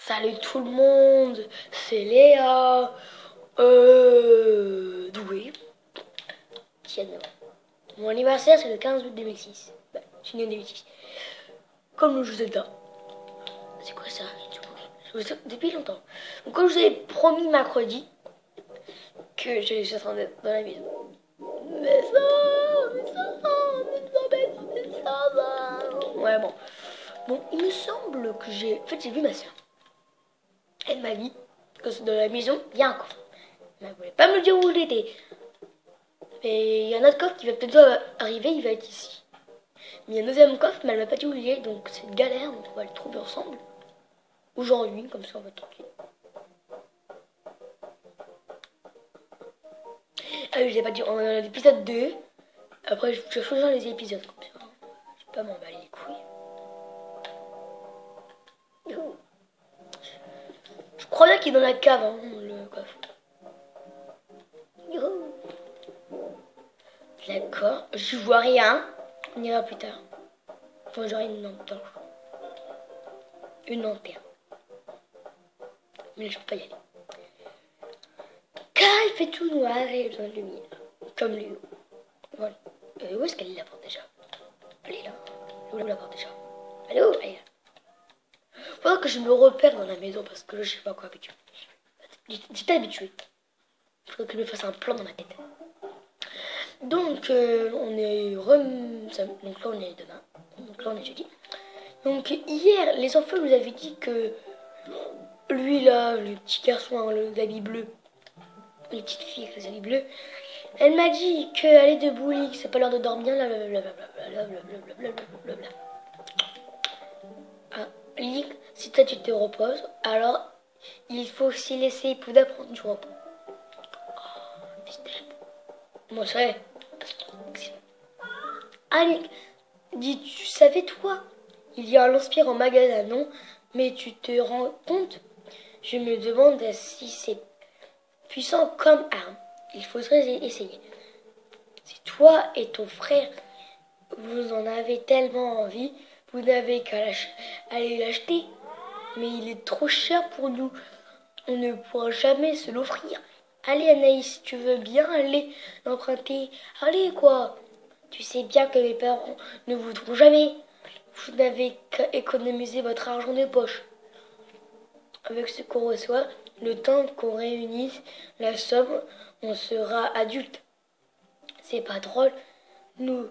Salut tout le monde, c'est Léa, douée, qui a 9 ans. Mon anniversaire c'est le 15 août 2006. Bah, je suis né en 2006. Comme le jeu Zelda. C'est quoi ça? Depuis longtemps. Donc comme je vous avais promis mercredi que j'allais juste dans la maison. Mais ça. Ouais bon. Bon, il me semble que j'ai... En fait j'ai vu ma soeur. Elle m'a dit que dans la maison, il y a un coffre. Mais elle voulait pas me dire où il était. Et il y a un autre coffre qui va peut-être arriver, il va être ici. Mais il y a un deuxième coffre, mais elle m'a pas dit où il est, donc c'est une galère, donc on va le trouver ensemble. Aujourd'hui, comme ça on va être tranquille. Ah oui, je l'ai pas dit, on est dans l'épisode 2. Après, je vais choisir les épisodes comme ça. Je vais pas m'emballer les couilles. Je crois bien qu'il est dans la cave, hein, le coffre. D'accord, je vois rien. On ira plus tard. Enfin, j'aurai une lampe blanche. Une lanterne. Mais là, je peux pas y aller. Car il fait tout noir et il a besoin de lumière. Comme lui. Voilà. Où est-ce qu'elle est la porte déjà? Elle est là. Où la porte déjà? Allô? Elle est là. Faudra que je me repère dans la maison parce que je sais pas quoi habitué. J'étais habitué. Il faudrait que je me fasse un plan dans ma tête. Donc, on est donc là, on est demain. Donc là, on est jeudi. Donc, hier, les enfants nous avaient dit que lui, là, le petit garçon, hein, le habit bleu, les petites filles avec les habits bleus, elle m'a dit qu'elle est de bowling, c'est pas l'heure de dormir, là, blablabla. Ah, Link, si toi tu te reposes, alors il faut aussi laisser Pouda prendre du repos. Moi, ça va. Link, dis, tu savais toi, il y a un lance-pierre en magasin, non? Mais tu te rends compte? Je me demande si c'est puissant comme arme. Il faudrait essayer. Si toi et ton frère, vous en avez tellement envie, vous n'avez qu'à aller l'acheter. Mais il est trop cher pour nous. On ne pourra jamais se l'offrir. Allez Anaïs, si tu veux bien aller l'emprunter. Allez quoi. Tu sais bien que mes parents ne voudront jamais. Vous n'avez qu'à économiser votre argent de poche. Avec ce qu'on reçoit, le temps qu'on réunisse la somme, on sera adulte. C'est pas drôle. Nous,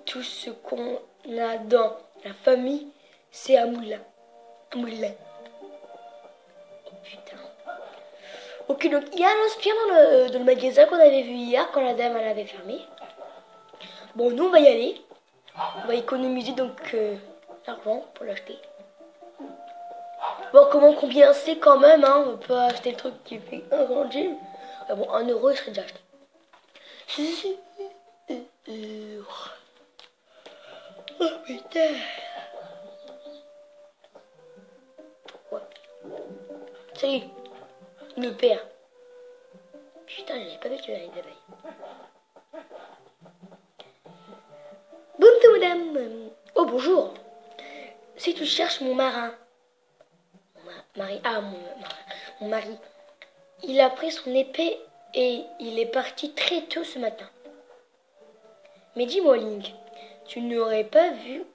tout ce qu'on a dans la famille, c'est un moulin. Un moulin. Oh putain. Ok, donc il y a un lance-pierre dans le magasin qu'on avait vu hier quand la dame elle avait fermé. Bon, nous on va y aller. On va économiser donc l'argent pour l'acheter. Bon, combien c'est quand même, hein. On peut acheter le truc qui fait 1 centime. Ah bon, 1 euro, il serait déjà acheté. Oh putain. Ouais. Salut. Le père. Putain, j'avais pas vu qu'il y avait des abeilles. Bonjour madame. Oh bonjour. Si tu cherches mon marin. Mon mari. Il a pris son épée et il est parti très tôt ce matin. Mais dis-moi Link, tu n'aurais pas vu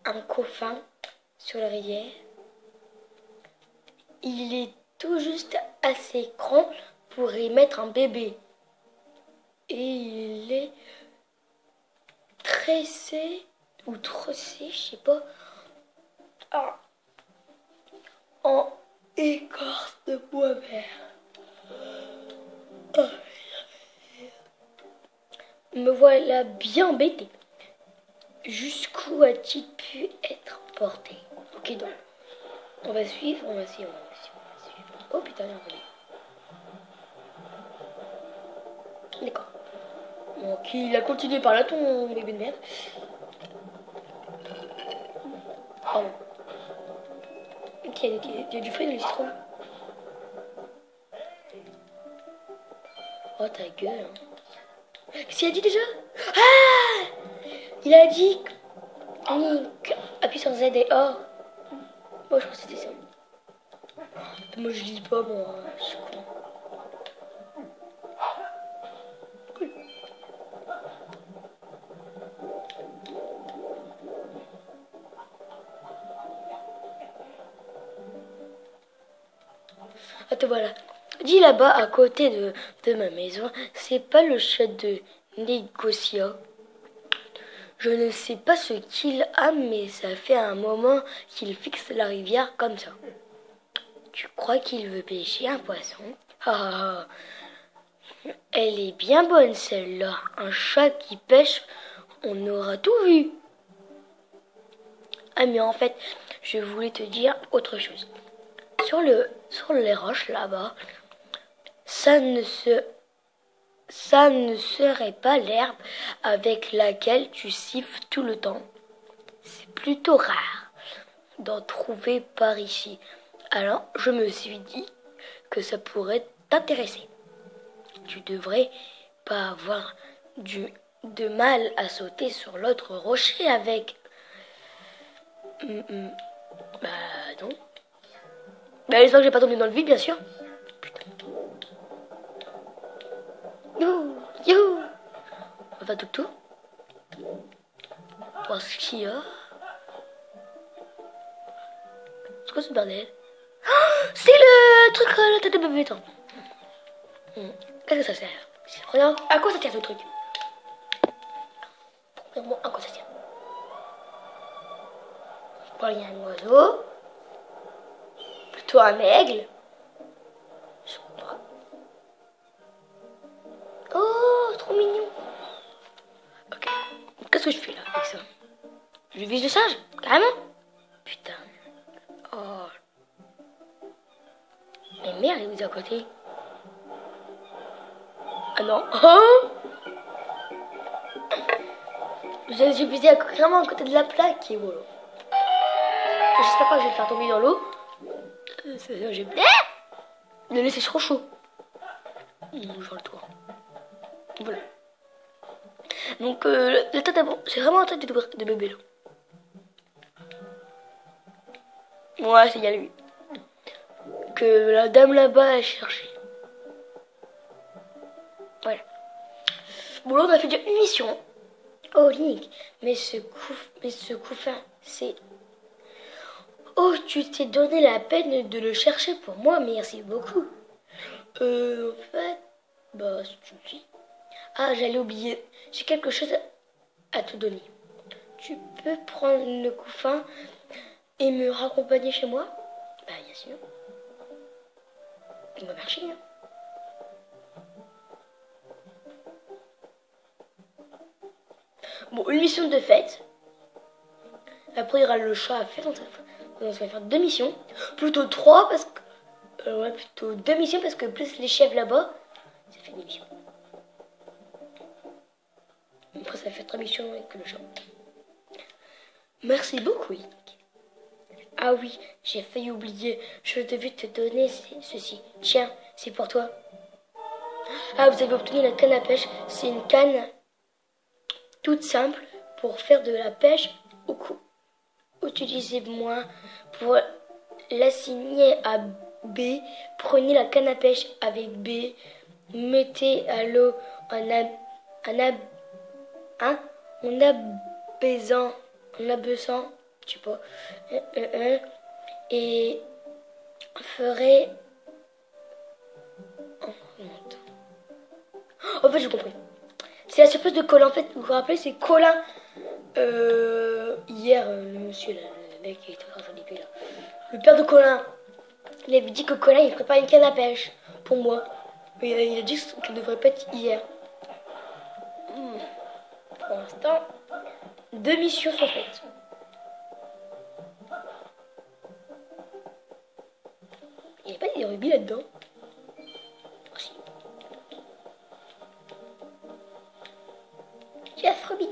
un coffin sur la rivière? Il est tout juste assez grand pour y mettre un bébé. Et il est tressé ou trossé, je sais pas, en écorce de bois vert. Me voilà bien embêté. Jusqu'où a-t-il pu être porté? Ok, donc, on va suivre. Oh putain, regardez. D'accord. Donc, il a continué par là, ton bébé de merde. Pardon. Ok, il y a du fruit dans les citrons. Oh, ta gueule, hein. Qu'est-ce qu'il a dit déjà? Ah! Il a dit Link, appuie sur Z et or. Moi, je crois que c'était ça. Moi je lis pas, moi, je suis con. Cool. Attends, voilà. Dis là-bas, à côté de ma maison, c'est pas le chat de Négocia. Je ne sais pas ce qu'il a, mais ça fait un moment qu'il fixe la rivière comme ça. Tu crois qu'il veut pêcher un poisson? Ah, elle est bien bonne celle-là. Un chat qui pêche, on aura tout vu. Ah mais en fait, je voulais te dire autre chose. Sur les roches là-bas, ça ne serait pas l'herbe avec laquelle tu siffles tout le temps. C'est plutôt rare d'en trouver par ici. Alors, je me suis dit que ça pourrait t'intéresser. Tu devrais pas avoir de mal à sauter sur l'autre rocher avec... Bah non. Bah j'espère que j'ai pas tombé dans le vide, bien sûr. Putain. Youhou. On va tout. Voir ce qu'il y a. C'est quoi ce bordel? C'est le truc à la tête de bébé, attends. Qu'est-ce que ça sert? Regarde, à quoi ça sert ce truc? Premièrement, à quoi ça sert? Bon, il y a un oiseau. Plutôt un aigle. Je crois. Oh, trop mignon. Ok. Qu'est-ce que je fais là avec ça? Je vise le singe? Carrément? Putain. Oh. Mais merde, il est où à côté? Ah non. Oh, j'ai visé vraiment à côté de la plaque et voilà. J'espère pas que je vais le faire tomber dans l'eau. J'ai... Le lait c'est trop chaud. Bonjour le toit. Voilà. Donc le tête bon, c'est vraiment un tête de bébé là. Ouais, c'est bien lui. Que la dame là-bas a cherché. Voilà. Bon là on a fait déjà une mission. Oh Link, mais ce couffin, c'est... Oh, tu t'es donné la peine de le chercher pour moi, merci beaucoup. En fait, bah, si tu le dis. Ah, j'allais oublier. J'ai quelque chose à te donner. Tu peux prendre le couffin et me raccompagner chez moi? Bah, bien sûr. On va marcher, hein. Bon, une mission de fête. Après, il y aura le chat à faire. Donc, on va faire 2 missions. Plutôt 3 parce que... ouais, plutôt 2 missions parce que plus les chefs là-bas, ça fait 1 mission. Après, ça fait 3 missions avec le chat. Merci beaucoup, Link. Ah oui, j'ai failli oublier. Je devais te donner ceci. Tiens, c'est pour toi. Ah, vous avez obtenu la canne à pêche. C'est une canne toute simple pour faire de la pêche au cou. Utilisez-moi pour l'assigner à B. Prenez la canne à pêche avec B. Mettez à l'eau en abaissant, je sais pas, et ferait... En fait, j'ai compris. C'est la surprise de Colin. En fait, vous vous rappelez, c'est Colin. Hier, le monsieur, là, le mec qui était en train de là. Le père de Colin. Il avait dit que Colin, il prépare une canne à pêche pour moi. Mais il a dit qu'il devrait pas être hier. Pour l'instant, 2 missions sont faites. Il n'y a pas des rubis là-dedans? Si. Jeff Rubis.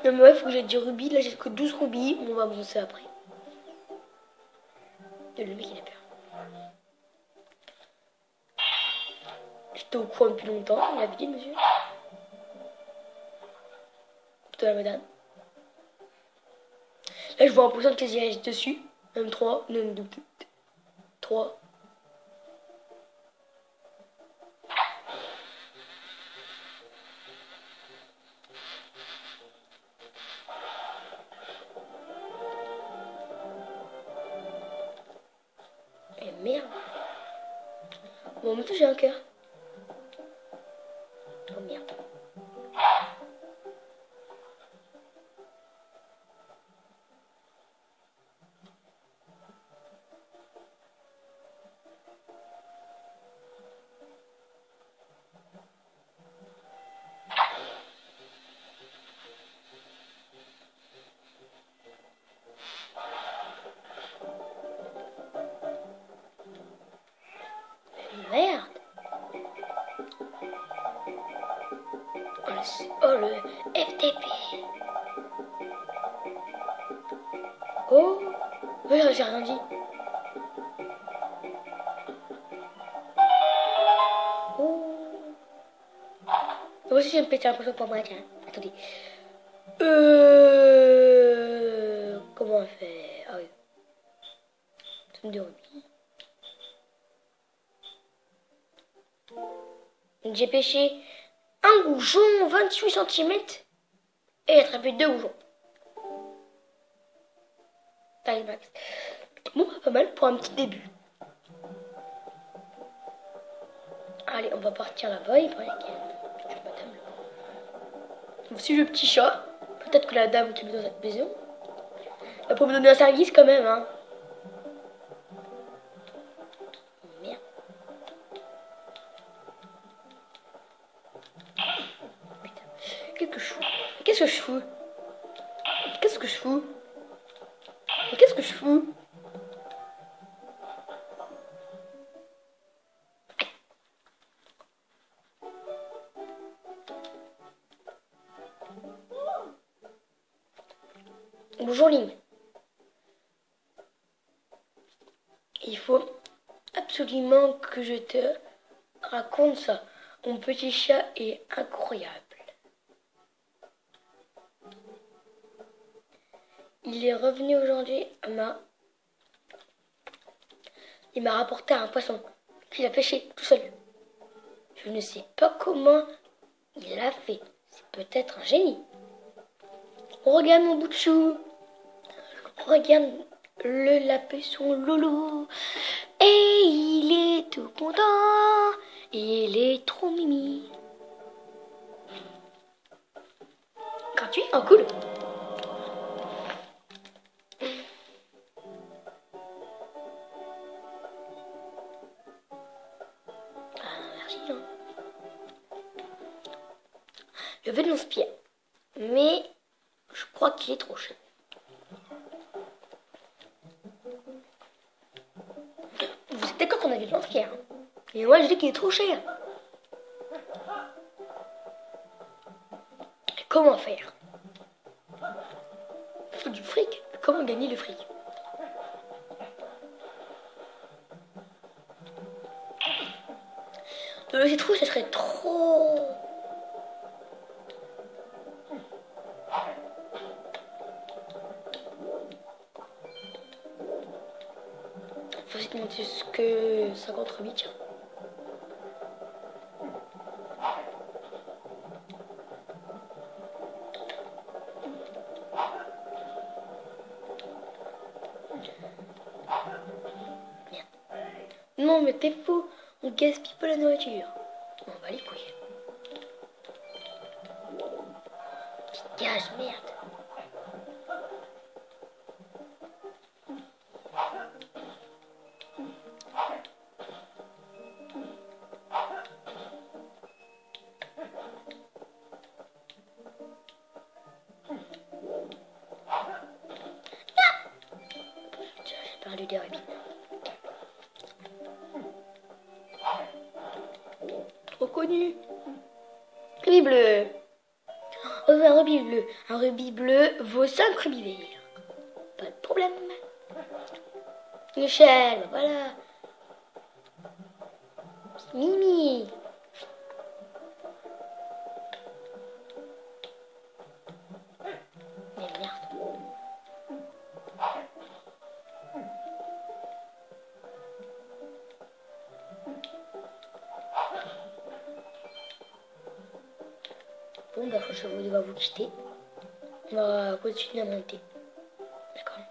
Non mais ouais, faut que j'ai du rubis. Là, j'ai que 12 rubis. On va avancer après. Le mec, il a peur. J'étais au courant depuis longtemps. Il a dit, monsieur. Plutôt la madame. Là, je vois un pourcent de quasi dessus. Même 3. Non, 3. Et merde. Bon, en même temps, j'ai un cœur. Oh merde. Merde. Oh, le FTP. Oh. Ouais, j'ai rien dit. Oh. Moi aussi, j'ai me péter un peu pour moi, tiens. Attendez. Comment on fait? Ah oui. Somme de rubis. Donc j'ai pêché un goujon 28 cm et j'ai attrapé 2 goujons. Taille max. Bon, pas mal pour un petit début. Allez, on va partir là-bas. Il paraît qu'il y a madame là. Voici le petit chat. Peut-être que la dame qui est dans cette maison. Elle peut me donner un service quand même, hein. Merde. Putain. Qu'est-ce que je fous? Qu'est-ce que je fous? Qu'est-ce que je fous? Qu'est-ce que je fous? Bonjour Lynn. Il faut absolument que je te raconte ça. Mon petit chat est incroyable. Il est revenu aujourd'hui il m'a rapporté un poisson qu'il a pêché tout seul. Je ne sais pas comment il l'a fait. C'est peut-être un génie. Regarde mon bout de chou. Regarde le lapin Lolo. Et il est tout content. Il est trop mimi. Gratuit? Oh cool. Merci. Hein. Je veux de l'inspirer. Mais je crois qu'il est trop cher. Vous êtes d'accord qu'on avait de l'inspirer. Hein. Et moi je dis qu'il est trop cher. Et comment faire? Il faut du fric. Comment gagner le fric? Je trouve que ce serait trop... Faut essayer de monter jusque 50 rubis, tiens. Merde. Non mais t'es fou, on gaspille pas la nourriture. On va les couilles. Petite gage, merde. J'ai perdu des rubis. Trop connu. Rubis bleu. Oh, un rubis bleu. Un rubis bleu vaut 5 rubis verts. Pas de problème. Michel, voilà. Mimi. Mais merde. Bon, bah, je vais devoir vous quitter. On va continuer à monter. D'accord.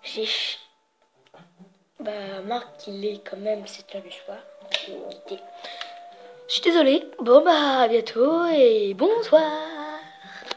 J'ai... Bah, Marc, il est quand même 7h du soir. Je vais quitter. Je suis désolée. Bon, bah, à bientôt et bonsoir.